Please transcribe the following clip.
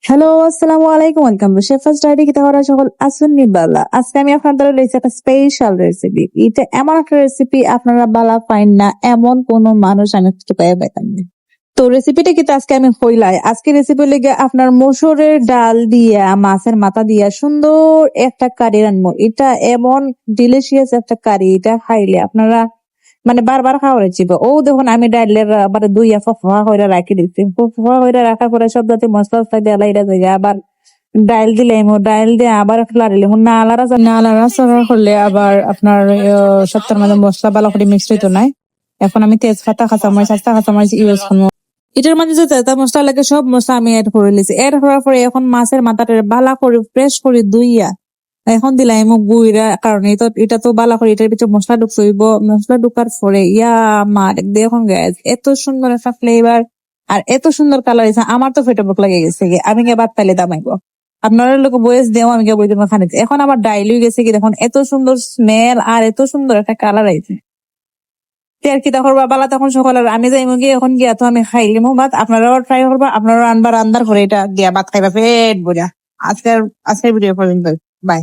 Hello, আসসালামু আলাইকুম। Welcome to শেফাস ডায়েরি। কিতা করা সকল আসুন বালা। আজকে আমি আপনাদের লইছি একটা স্পেশাল রেসিপি। এটা এমন একটা রেসিপি আপনারা বালা পাইন না, এমন কোন মানুষ আমি কিছু পাই পাইতাম না। তো রেসিপিটা কিন্তু আজকে আমি হইলাই। আজকে রেসিপি লেগে আপনার মসুরের ডাল দিয়া মাছের মাথা দিয়া সুন্দর একটা কারি রান্নবো। এটা এমন ডিলিশিয়াস একটা কারি, এটা খাইলে আপনারা মানে বারবার খাওয়ার ইচ্ছিবে। ও দেখুন আমি ডাইলের আবার দুইয়া ফফা করে রাখি দিচ্ছি। ফফা করে রাখার পরে সব যাতে মশলা টসলা দিয়ে লাইরা যায়। আবার ডাইল দিলাম, ডাইল দিয়ে আবার একটু লাড়িলাম। নাড়াচাড়া করলে আবার আপনার সপ্তাহের মধ্যে মশলা ভালো করে মিক্স হইতো নাই। এখন আমি তেজপাতা, কাঁচামরিচ, আস্তা কাঁচামরিচ ইউজ করবো। এটার মধ্যে যে তেতা মশলা লাগে সব মশলা আমি এড করে নিয়েছি। এড করার পরে এখন মাছের মাথাটা ভালো করে ফ্রেশ করে ধুইয়া এখন দিলাই মোক গুইরা, কারণ এটা তো বালা করে এটার ভিতরে মশলা ঢুকছইব। মশলা ঢুকার পরে ইয়া আমার দেখুন গ্যাস এত সুন্দর একটা ফ্লেভার আর এত সুন্দর কালার হয়েছে, আমার তো ফেটে বুক লাগে গেছে কি আমি কে বাদ পাইলে দামাইবো। আপনারা লোক বয়স দেও আমি কে বই দেবো খানিতে। এখন আমার ডাইল হয়ে গেছে কি দেখুন, এত সুন্দর স্মেল আর এত সুন্দর একটা কালার আইছে। আর কি দেখো বালা তখন সকালের আমি যাইমু গিয়ে এখন গিয়া তো আমি খাইলিমু ভাত। আপনারাও ট্রাই করবা, আপনারাও রান্নার করে এটা গিয়া ভাত খাইবা পেট ভরা। আজকের আজকের ভিডিও পর্যন্ত। বাই।